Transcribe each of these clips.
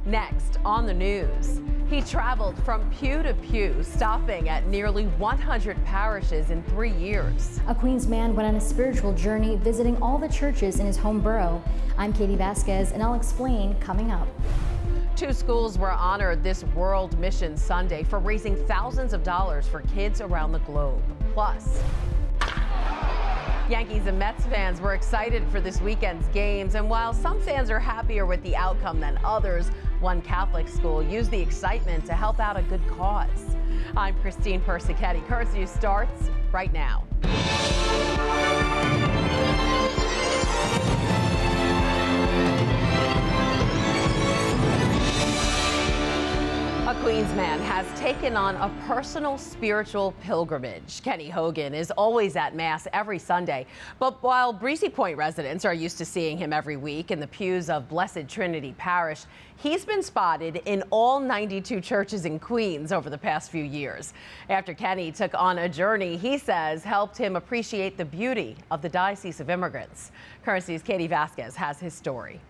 Next on the news, he traveled from pew to pew, stopping at nearly 100 parishes in 3 years. A Queens man went on a spiritual journey, visiting all the churches in his home borough. I'm Katie Vasquez, and I'll explain coming up. 2 schools were honored this World Mission Sunday for raising thousands of dollars for kids around the globe. Plus, Yankees and Mets fans were excited for this weekend's games, and while some fans are happier with the outcome than others, one Catholic school used the excitement to help out a good cause. I'm Christine Persichetti. Currents News starts right now. A Queens man has taken on a personal spiritual pilgrimage. Kenny Hogan is always at Mass every Sunday, but while Breezy Point residents are used to seeing him every week in the pews of Blessed Trinity Parish, he's been spotted in all 92 churches in Queens over the past few years. After Kenny took on a journey he says helped him appreciate the beauty of the Diocese of Immigrants. Currents News' Katie Vasquez has his story.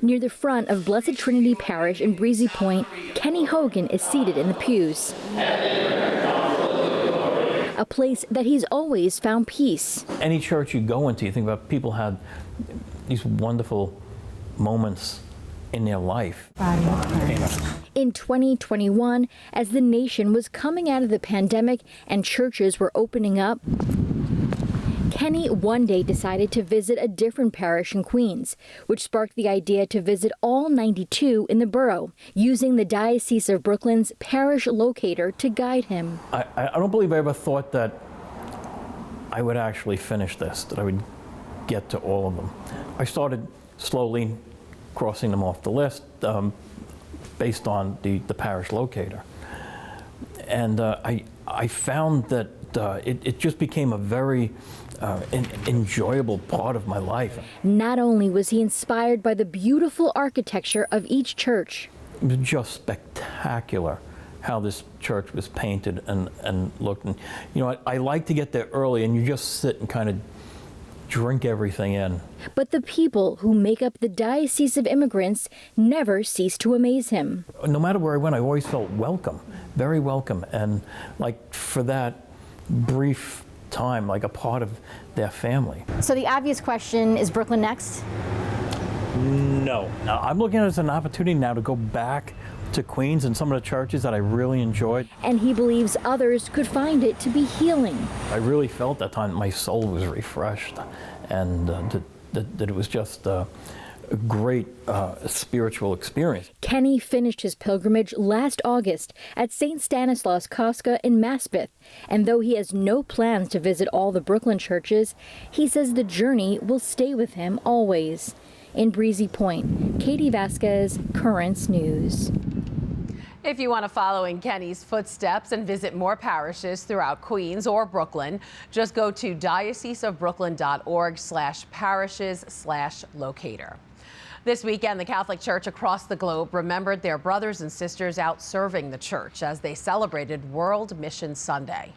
Near the front of Blessed Trinity Parish in Breezy Point, Kenny Hogan is seated in the pews. A place that he's always found peace. Any church you go into, you think about people had these wonderful moments in their life. In 2021, as the nation was coming out of the pandemic and churches were opening up, Kenny one day decided to visit a different parish in Queens, which sparked the idea to visit all 92 in the borough, using the Diocese of Brooklyn's parish locator to guide him. I don't believe I ever thought that I would actually finish this, that I would get to all of them. I started slowly crossing them off the list based on the parish locator. And I found that it just became a very enjoyable part of my life. Not only was he inspired by the beautiful architecture of each church. It was just spectacular how this church was painted and looked. And, you know, I like to get there early and you just sit and kind of drink everything in. But the people who make up the Diocese of Immigrants never cease to amaze him. No matter where I went, I always felt welcome, very welcome. And like for that brief time, like a part of their family. So the obvious question, is Brooklyn next? No. Now, I'm looking at it as an opportunity now to go back to Queens and some of the churches that I really enjoyed. And he believes others could find it to be healing. I really felt that time my soul was refreshed and that it was just a great spiritual experience. Kenny finished his pilgrimage last August at St. Stanislaus Kostka in Maspeth, and though he has no plans to visit all the Brooklyn churches, he says the journey will stay with him always. In Breezy Point, Katie Vasquez, Currents News. If you want to follow in Kenny's footsteps and visit more parishes throughout Queens or Brooklyn, just go to dioceseofbrooklyn.org/parishes/locator. This weekend, the Catholic Church across the globe remembered their brothers and sisters out serving the church as they celebrated World Mission Sunday.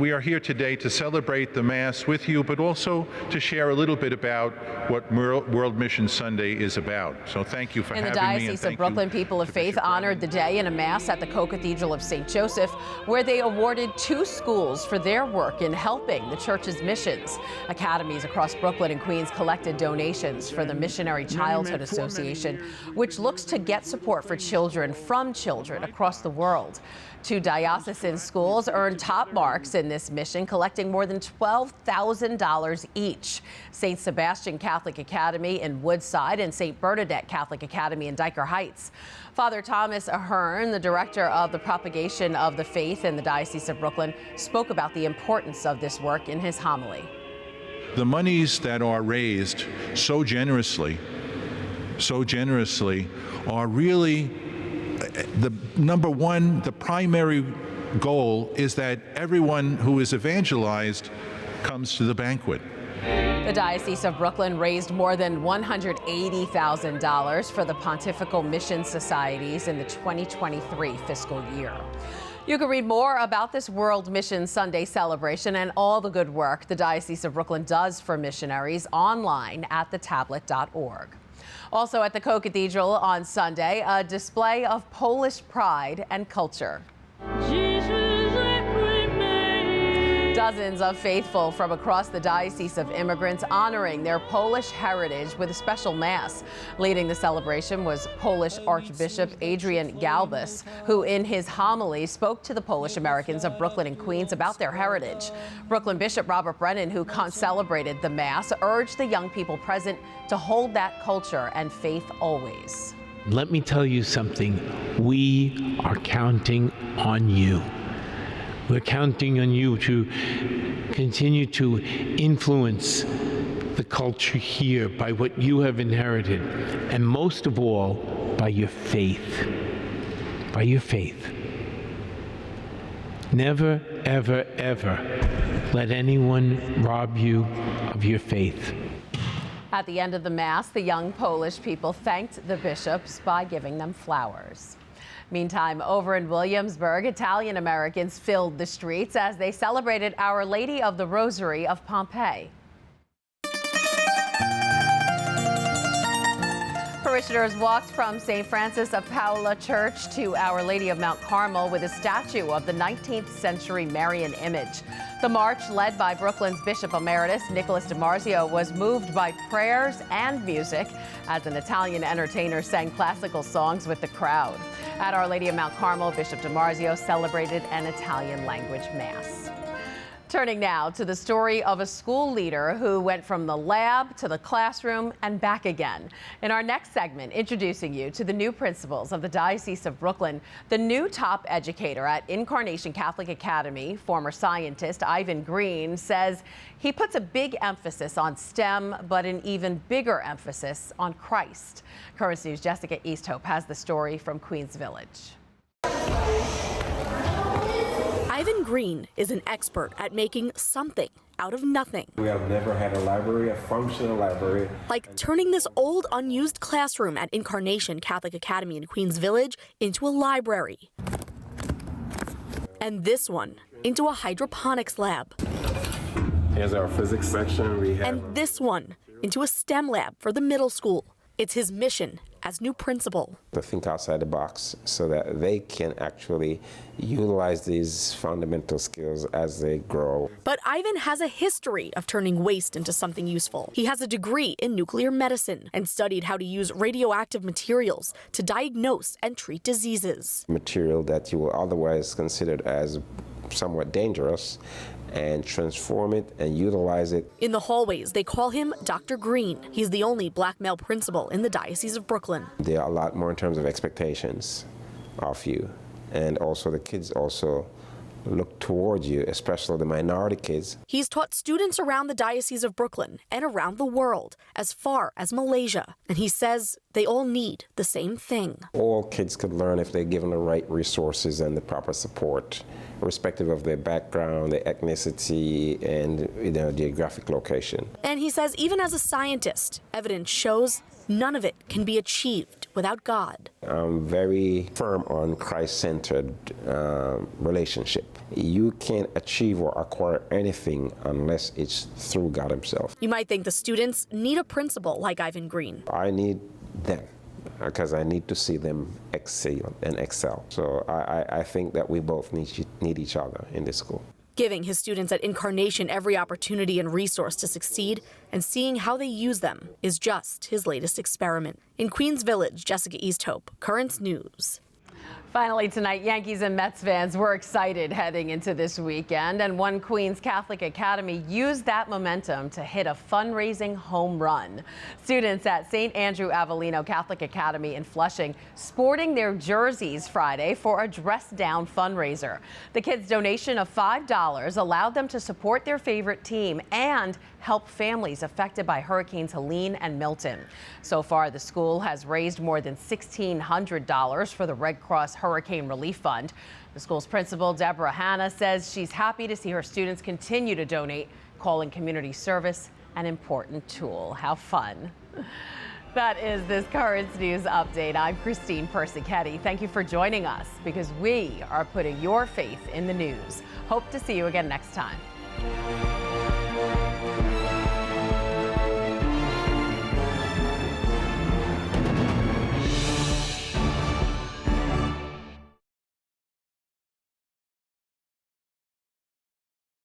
We are here today to celebrate the Mass with you, but also to share a little bit about what World Mission Sunday is about. So thank you for having me. In the Diocese of Brooklyn, people of faith honored the day in a Mass at the Co-Cathedral of St. Joseph, where they awarded 2 schools for their work in helping the church's missions. Academies across Brooklyn and Queens collected donations for the Missionary Childhood Association, which looks to get support for children from children across the world. 2 diocesan schools earned top marks in this mission, collecting more than $12,000 each. St. Sebastian Catholic Academy in Woodside and St. Bernadette Catholic Academy in Dyker Heights. Father Thomas Ahern, the director of the Propagation of the Faith in the Diocese of Brooklyn, spoke about the importance of this work in his homily. The monies that are raised so generously are really the number one, the primary goal is that everyone who is evangelized comes to the banquet. The Diocese of Brooklyn raised more than $180,000 for the Pontifical Mission Societies in the 2023 fiscal year. You can read more about this World Mission Sunday celebration and all the good work the Diocese of Brooklyn does for missionaries online at thetablet.org. Also at the Co-Cathedral on Sunday, a display of Polish pride and culture. Dozens of faithful from across the Diocese of Immigrants honoring their Polish heritage with a special Mass. Leading the celebration was Polish Archbishop Adrian Galbus, who in his homily spoke to the Polish Americans of Brooklyn and Queens about their heritage. Brooklyn Bishop Robert Brennan, who celebrated the Mass, urged the young people present to hold that culture and faith always. Let me tell you something. We are counting on you. We're counting on you to continue to influence the culture here by what you have inherited, and most of all, by your faith. By your faith. Never, ever, ever let anyone rob you of your faith. At the end of the Mass, the young Polish people thanked the bishops by giving them flowers. Meantime, over in Williamsburg, Italian Americans filled the streets as they celebrated Our Lady of the Rosary of Pompeii. Parishioners walked from St. Francis of Paola Church to Our Lady of Mount Carmel with a statue of the 19th century Marian image. The march, led by Brooklyn's Bishop Emeritus Nicholas DiMarzio, was moved by prayers and music as an Italian entertainer sang classical songs with the crowd. At Our Lady of Mount Carmel, Bishop DiMarzio celebrated an Italian language Mass. Turning now to the story of a school leader who went from the lab to the classroom and back again. In our next segment, introducing you to the new principals of the Diocese of Brooklyn, the new top educator at Incarnation Catholic Academy, former scientist Ivan Green, says he puts a big emphasis on STEM, but an even bigger emphasis on Christ. Currents News' Jessica Easthope has the story from Queens Village. Ivan Green is an expert at making something out of nothing. We have never had a library, a functional library. Like turning this old, unused classroom at Incarnation Catholic Academy in Queens Village into a library. And this one into a hydroponics lab. Here's our physics section. And this one into a STEM lab for the middle school. It's his mission as new principal. To think outside the box so that they can actually utilize these fundamental skills as they grow. But Ivan has a history of turning waste into something useful. He has a degree in nuclear medicine and studied how to use radioactive materials to diagnose and treat diseases. Material that you will otherwise consider as somewhat dangerous, and transform it and utilize it. In the hallways, they call him Dr. Green. He's the only black male principal in the Diocese of Brooklyn. There are a lot more in terms of expectations of you. And also the kids also look toward you, especially the minority kids. He's taught students around the Diocese of Brooklyn and around the world, as far as Malaysia. And he says they all need the same thing. All kids could learn if they're given the right resources and the proper support, irrespective of their background, their ethnicity, and their geographic location. And he says even as a scientist, evidence shows none of it can be achieved without God. I'm very firm on Christ-centered relationship. You can't achieve or acquire anything unless it's through God himself. You might think the students need a principal like Ivan Green. I need them because I need to see them excel and excel. So I think that we both need each other in this school. Giving his students at Incarnation every opportunity and resource to succeed and seeing how they use them is just his latest experiment. In Queens Village, Jessica Easthope, Currents News. Finally tonight, Yankees and Mets fans were excited heading into this weekend, and one Queens Catholic Academy used that momentum to hit a fundraising home run. Students at St. Andrew Avellino Catholic Academy in Flushing sporting their jerseys Friday for a dress-down fundraiser. The kids' donation of $5 allowed them to support their favorite team and help families affected by Hurricanes Helene and Milton. So far, the school has raised more than $1,600 for the Red Cross Hurricane Relief Fund. The school's principal, Deborah Hanna, says she's happy to see her students continue to donate, calling community service an important tool. How fun. That is this Currents News Update. I'm Christine Persichetti. Thank you for joining us because we are putting your faith in the news. Hope to see you again next time.